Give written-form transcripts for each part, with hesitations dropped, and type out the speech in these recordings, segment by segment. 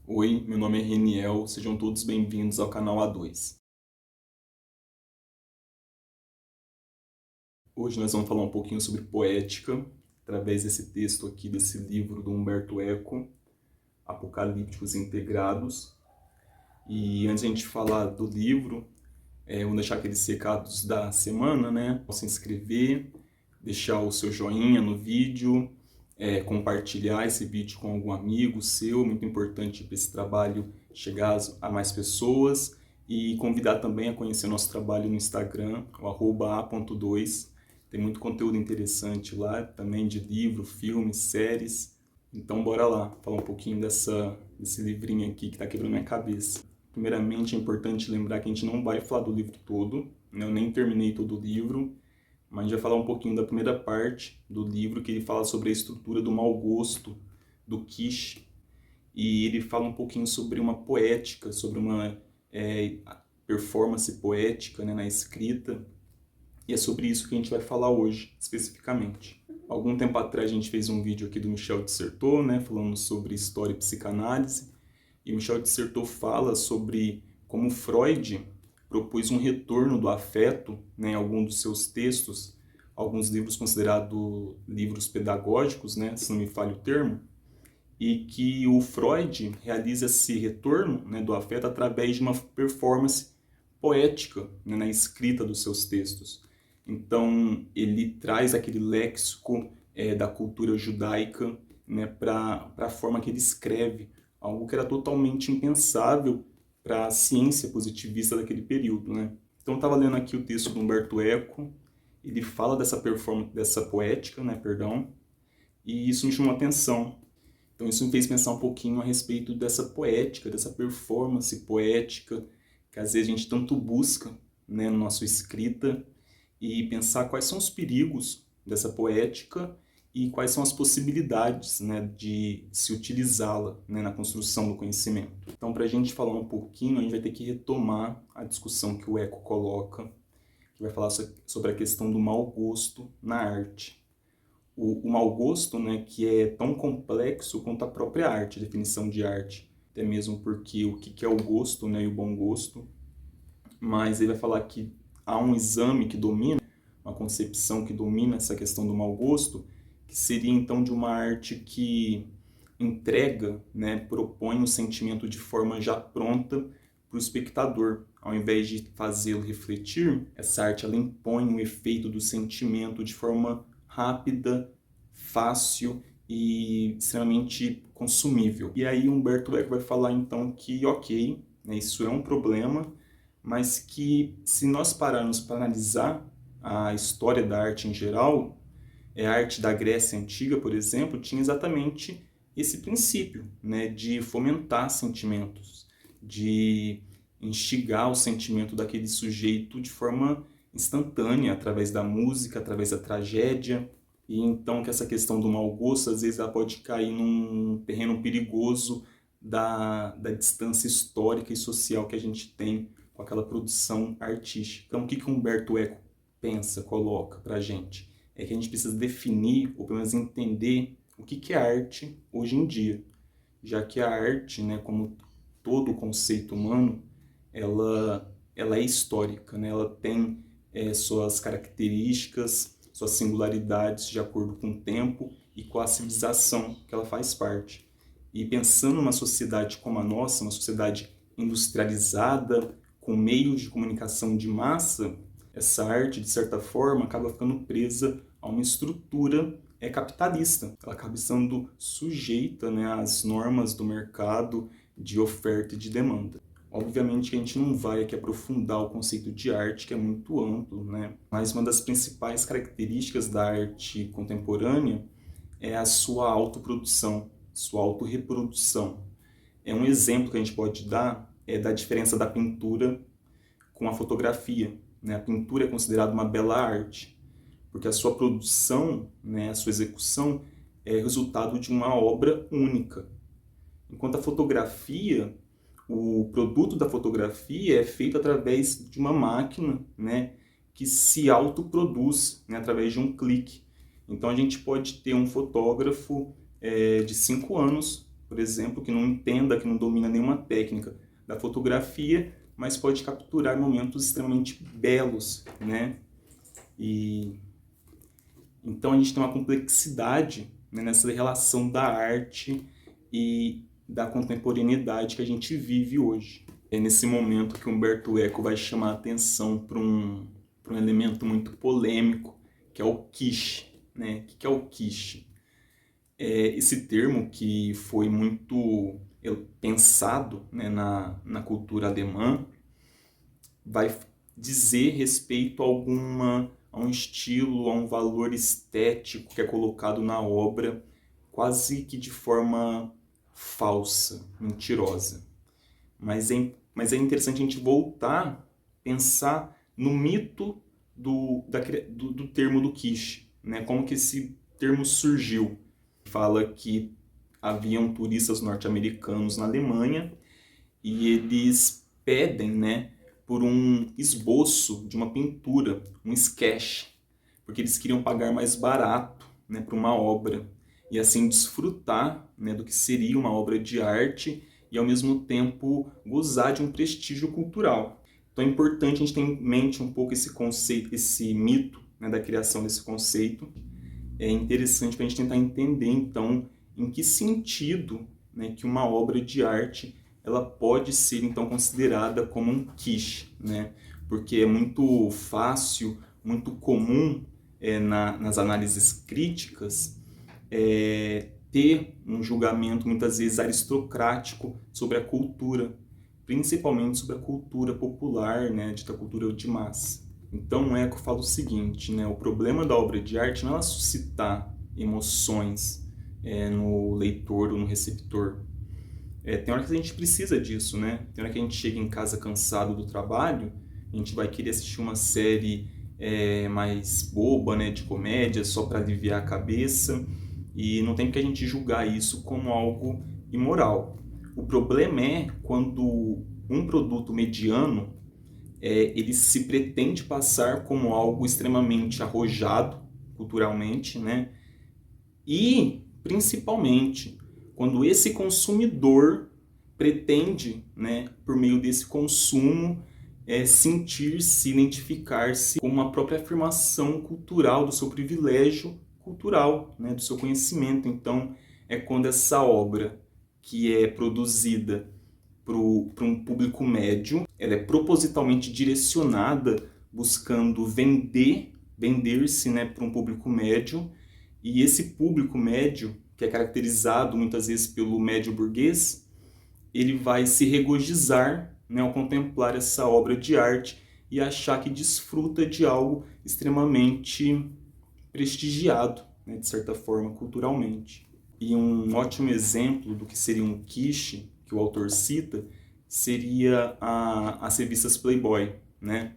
Oi, meu nome é Reniel, sejam todos bem-vindos ao canal A2. Hoje nós vamos falar um pouquinho sobre poética, através desse texto aqui, desse livro do Humberto Eco, Apocalípticos Integrados. E antes de a gente falar do livro, vou deixar aqueles recados da semana, né? Se inscrever, deixar o seu joinha no vídeo, compartilhar esse vídeo com algum amigo seu, muito importante para esse trabalho chegar a mais pessoas, e convidar também a conhecer nosso trabalho no Instagram, o @a.2. Tem muito conteúdo interessante lá, também de livro, filmes, séries. Então bora lá, falar um pouquinho desse livrinho aqui que está quebrando minha cabeça. Primeiramente é importante lembrar que a gente não vai falar do livro todo, né? Eu nem terminei todo o livro, mas a gente vai falar um pouquinho da primeira parte do livro, que ele fala sobre a estrutura do mau gosto, do kitsch, e ele fala um pouquinho sobre uma poética, sobre uma performance poética, né, na escrita, e é sobre isso que a gente vai falar hoje, especificamente. Algum tempo atrás a gente fez um vídeo aqui do Michel de Certeau, né, falando sobre história e psicanálise, e o Michel de Certeau fala sobre como Freud propôs um retorno do afeto, né, em algum dos seus textos, alguns livros considerados livros pedagógicos, né, se não me falha o termo, e que o Freud realiza esse retorno, né, do afeto através de uma performance poética, né, na escrita dos seus textos. Então ele traz aquele léxico da cultura judaica, né, para a forma que ele escreve, algo que era totalmente impensável para a ciência positivista daquele período, né? Então eu estava lendo aqui o texto do Humberto Eco, ele fala dessa performance, dessa poética, né, perdão, e isso me chamou a atenção. Então isso me fez pensar um pouquinho a respeito dessa poética, dessa performance poética que às vezes a gente tanto busca, né, na nossa escrita, e pensar quais são os perigos dessa poética e quais são as possibilidades, né, de se utilizá-la, né, na construção do conhecimento. Então, para a gente falar um pouquinho, a gente vai ter que retomar a discussão que o Eco coloca, que vai falar sobre a questão do mau gosto na arte. O mau gosto, né, que é tão complexo quanto a própria arte, a definição de arte, até mesmo porque o que é o gosto, né, e o bom gosto, mas ele vai falar que há um exame que domina, uma concepção que domina essa questão do mau gosto, que seria então de uma arte que entrega, né, propõe o sentimento de forma já pronta para o espectador. Ao invés de fazê-lo refletir, essa arte ela impõe o efeito do sentimento de forma rápida, fácil e extremamente consumível. E aí Humberto Eco vai falar então que ok, né, isso é um problema, mas que se nós pararmos para analisar a história da arte em geral, a arte da Grécia Antiga, por exemplo, tinha exatamente esse princípio, né, de fomentar sentimentos, de instigar o sentimento daquele sujeito de forma instantânea, através da música, através da tragédia, e então que essa questão do mau gosto, às vezes ela pode cair num terreno perigoso da distância histórica e social que a gente tem com aquela produção artística. Então o que Humberto Eco pensa, coloca pra gente? É que a gente precisa definir, ou pelo menos entender, o que é arte hoje em dia. Já que a arte, né, como todo o conceito humano, ela é histórica, né? Ela tem suas características, suas singularidades de acordo com o tempo e com a civilização que ela faz parte. E pensando numa sociedade como a nossa, uma sociedade industrializada, com meios de comunicação de massa, essa arte, de certa forma, acaba ficando presa a uma estrutura capitalista. Ela acaba estando sujeita, né, às normas do mercado de oferta e de demanda. Obviamente que a gente não vai aqui aprofundar o conceito de arte, que é muito amplo, né? Mas uma das principais características da arte contemporânea é a sua autoprodução, sua autorreprodução. Um exemplo que a gente pode dar é da diferença da pintura com a fotografia, né? A pintura é considerada uma bela arte, porque a sua produção, né, a sua execução é resultado de uma obra única. Enquanto a fotografia, o produto da fotografia é feito através de uma máquina, né, que se autoproduz, né, através de um clique. Então a gente pode ter um fotógrafo de 5 anos por exemplo, que não entenda, que não domina nenhuma técnica da fotografia, mas pode capturar momentos extremamente belos, né? E então a gente tem uma complexidade, né, nessa relação da arte e da contemporaneidade que a gente vive hoje. É nesse momento que Umberto Eco vai chamar a atenção para um elemento muito polêmico, que é o kitsch, né? O que é o kitsch? É esse termo que foi muito pensado, né, na cultura alemã, vai dizer respeito a um estilo, a um valor estético que é colocado na obra quase que de forma falsa, mentirosa. Mas é interessante a gente voltar a pensar no mito do termo do kitsch, né? Como que esse termo surgiu. Fala que haviam turistas norte-americanos na Alemanha e eles pedem, né, por um esboço de uma pintura, um sketch, porque eles queriam pagar mais barato, né, por uma obra e assim desfrutar, né, do que seria uma obra de arte e ao mesmo tempo gozar de um prestígio cultural. Então é importante a gente ter em mente um pouco esse conceito, esse mito, né, da criação desse conceito. É interessante para a gente tentar entender então em que sentido, né, que uma obra de arte ela pode ser então considerada como um kitsch, né? Porque é muito fácil, muito comum nas análises críticas ter um julgamento muitas vezes aristocrático sobre a cultura, principalmente sobre a cultura popular, né, dita cultura de massa. Então o Eco fala o seguinte, né, o problema da obra de arte não é ela suscitar emoções no leitor ou no receptor. Tem hora que a gente precisa disso, né? Tem hora que a gente chega em casa cansado do trabalho, a gente vai querer assistir uma série mais boba, né, de comédia, só para aliviar a cabeça, e não tem que a gente julgar isso como algo imoral. O problema é quando um produto mediano ele se pretende passar como algo extremamente arrojado culturalmente, né? E, principalmente, quando esse consumidor pretende, né, por meio desse consumo, sentir-se, identificar-se com uma própria afirmação cultural do seu privilégio cultural, né, do seu conhecimento. Então, é quando essa obra que é produzida para um público médio, ela é propositalmente direcionada buscando vender-se, né, para um público médio, e esse público médio, que é caracterizado muitas vezes pelo médio burguês, ele vai se regozijar, né, ao contemplar essa obra de arte e achar que desfruta de algo extremamente prestigiado, né, de certa forma, culturalmente. E um ótimo exemplo do que seria um kitsch, que o autor cita, seria as revistas Playboy, né?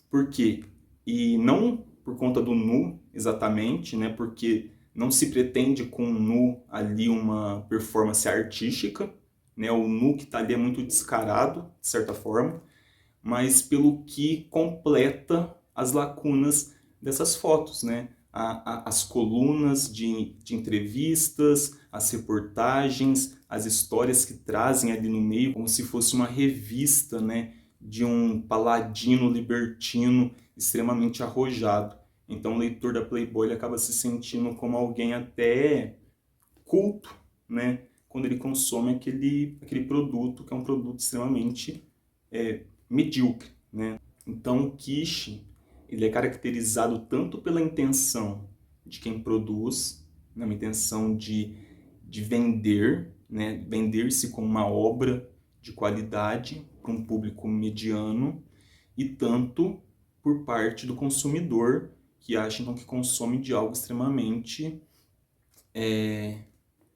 Por quê? E não por conta do nu, exatamente, né? Porque não se pretende com o nu ali uma performance artística, né? O nu que está ali é muito descarado, de certa forma, mas pelo que completa as lacunas dessas fotos, né? As colunas de entrevistas, as reportagens, as histórias que trazem ali no meio, como se fosse uma revista, né, de um paladino libertino extremamente arrojado. Então o leitor da Playboy ele acaba se sentindo como alguém até culto, né, quando ele consome aquele produto, que é um produto extremamente medíocre, né? Então o kitsch ele é caracterizado tanto pela intenção de quem produz, né, uma intenção de vender, né, vender-se como uma obra de qualidade para um público mediano, e tanto por parte do consumidor, que acha então que consome de algo extremamente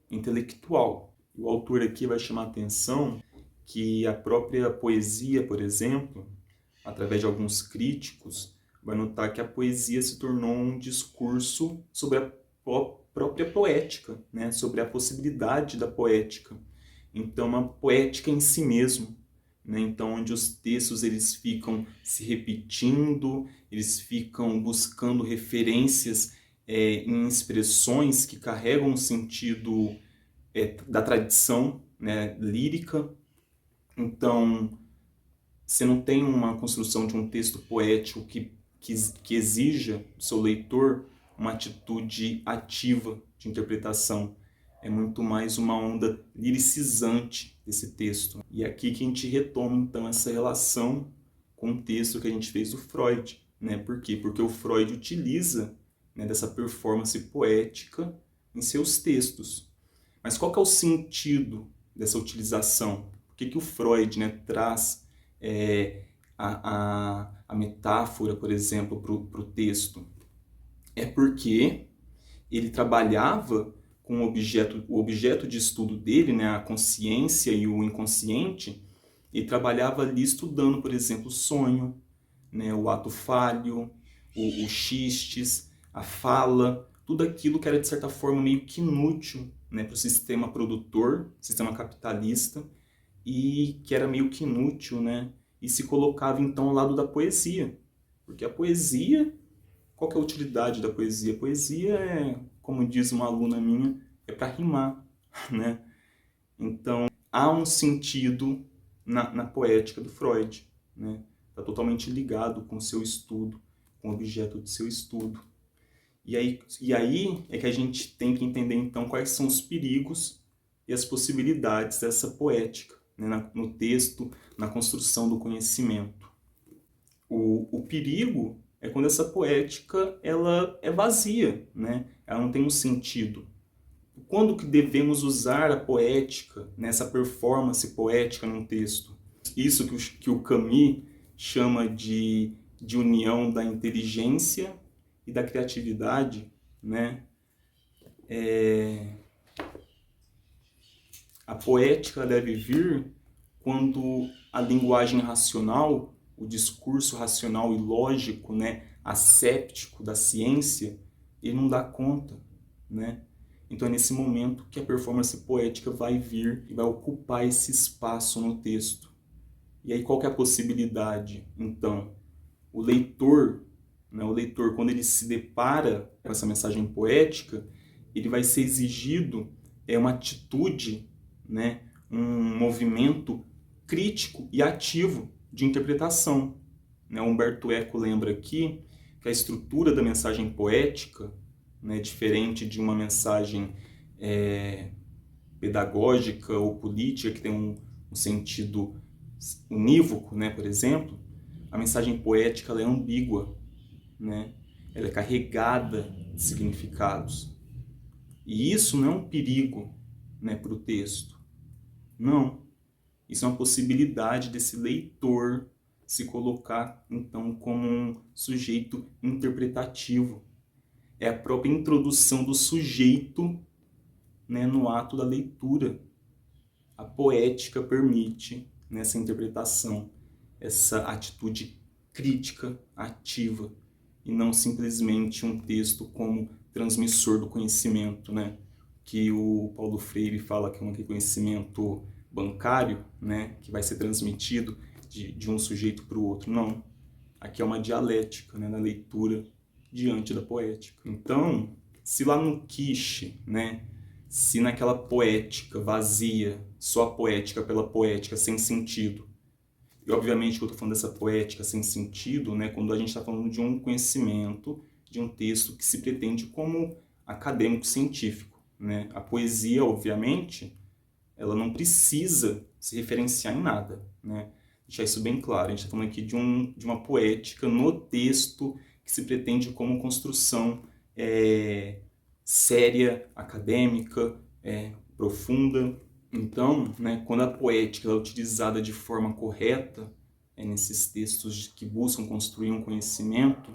intelectual. O autor aqui vai chamar a atenção que a própria poesia, por exemplo, através de alguns críticos, vai notar que a poesia se tornou um discurso sobre a própria poética, né? Sobre a possibilidade da poética. Então, uma poética em si mesmo, né? Então, onde os textos eles ficam se repetindo, eles ficam buscando referências em expressões que carregam um sentido da tradição, né, lírica. Então, você não tem uma construção de um texto poético que exija do seu leitor uma atitude ativa de interpretação. É muito mais uma onda liricizante desse texto. E é aqui que a gente retoma, então, essa relação com o texto que a gente fez do Freud. Né? Por quê? Porque o Freud utiliza, né, dessa performance poética em seus textos. Mas qual que é o sentido dessa utilização? Por que o Freud, né, traz a metáfora, por exemplo, para o texto? É porque ele trabalhava com o objeto de estudo dele, né, a consciência e o inconsciente, e trabalhava ali estudando, por exemplo, o sonho, né, o ato falho, o xistes, a fala, tudo aquilo que era, de certa forma, meio que inútil, né, para o sistema produtor, sistema capitalista, e que era meio que inútil, né, e se colocava, então, ao lado da poesia. Porque a poesia, qual que é a utilidade da poesia? A poesia é, como diz uma aluna minha, é para rimar, né? Então, há um sentido na poética do Freud, né? Está totalmente ligado com o seu estudo, com o objeto de seu estudo. E aí é que a gente tem que entender, então, quais são os perigos e as possibilidades dessa poética, né? No texto, na construção do conhecimento. O perigo é quando essa poética ela é vazia, né? Ela não tem um sentido. Quando que devemos usar a poética, nessa performance poética num texto? Isso que o Camus chama de união da inteligência e da criatividade, né? A poética deve vir quando a linguagem racional, o discurso racional e lógico, né, asséptico da ciência, ele não dá conta, né? Então é nesse momento que a performance poética vai vir e vai ocupar esse espaço no texto. E aí qual que é a possibilidade? Então, o leitor, né, quando ele se depara com essa mensagem poética, ele vai ser exigido uma atitude, né, um movimento crítico e ativo de interpretação. Né? Humberto Eco lembra aqui que a estrutura da mensagem poética, né, diferente de uma mensagem pedagógica ou política que tem um sentido unívoco, né, por exemplo, a mensagem poética ela é ambígua, né? Ela é carregada de significados. E isso não é um perigo, né, para o texto. Não. Isso é uma possibilidade desse leitor se colocar, então, como um sujeito interpretativo. É a própria introdução do sujeito, né, no ato da leitura. A poética permite nessa interpretação essa atitude crítica, ativa, e não simplesmente um texto como transmissor do conhecimento, né? Que o Paulo Freire fala que é um conhecimento bancário, né? Que vai ser transmitido de um sujeito para o outro. Não. Aqui é uma dialética, né? Na leitura diante da poética. Então, se lá no quiche, né? Se naquela poética vazia, só a poética pela poética, sem sentido, e obviamente que eu estou falando dessa poética sem sentido, né, quando a gente está falando de um conhecimento, de um texto que se pretende como acadêmico científico. Né? A poesia, obviamente, ela não precisa se referenciar em nada. Né? Deixar isso bem claro, a gente está falando aqui de uma poética no texto que se pretende como construção séria, acadêmica, profunda. Então, né, quando a poética é utilizada de forma correta, nesses textos que buscam construir um conhecimento,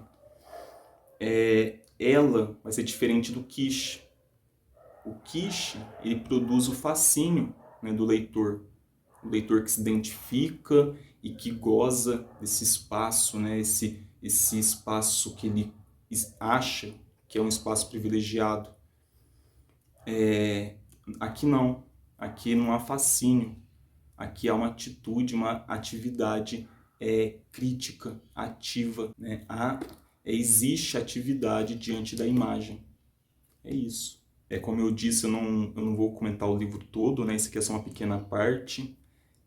ela vai ser diferente do quiche. O quiche, ele produz o fascínio, né, do leitor. O leitor que se identifica e que goza desse espaço, né, esse espaço que ele acha que é um espaço privilegiado. Aqui não. Aqui não há fascínio. Aqui há uma atitude, uma atividade crítica, ativa. Né? Existe atividade diante da imagem. É isso. Como eu disse, eu não vou comentar o livro todo, né? Isso aqui é só uma pequena parte.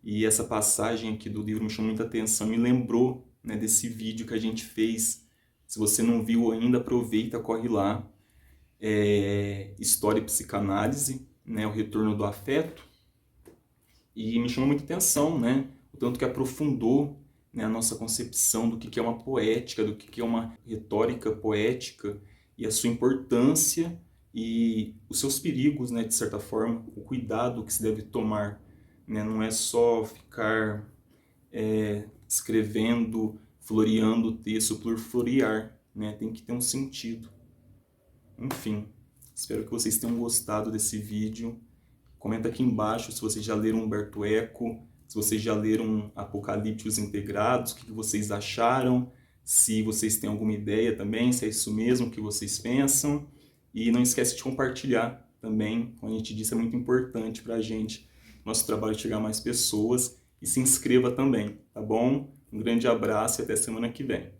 E essa passagem aqui do livro me chamou muita atenção, me lembrou, né, desse vídeo que a gente fez. Se você não viu ainda, aproveita, corre lá. História e psicanálise, né? O retorno do afeto. E me chamou muita atenção, né? O tanto que aprofundou, né, a nossa concepção do que é uma poética, do que é uma retórica poética e a sua importância e os seus perigos, né, de certa forma, o cuidado que se deve tomar, né? Não é só ficar escrevendo, floreando o texto por florear, né? Tem que ter um sentido. Enfim, espero que vocês tenham gostado desse vídeo. Comenta aqui embaixo se vocês já leram Humberto Eco, se vocês já leram Apocalípticos Integrados, o que vocês acharam, se vocês têm alguma ideia também, se é isso mesmo que vocês pensam. E não esquece de compartilhar também, como a gente disse, é muito importante para a gente, nosso trabalho chegar a mais pessoas. E se inscreva também, tá bom? Um grande abraço e até semana que vem.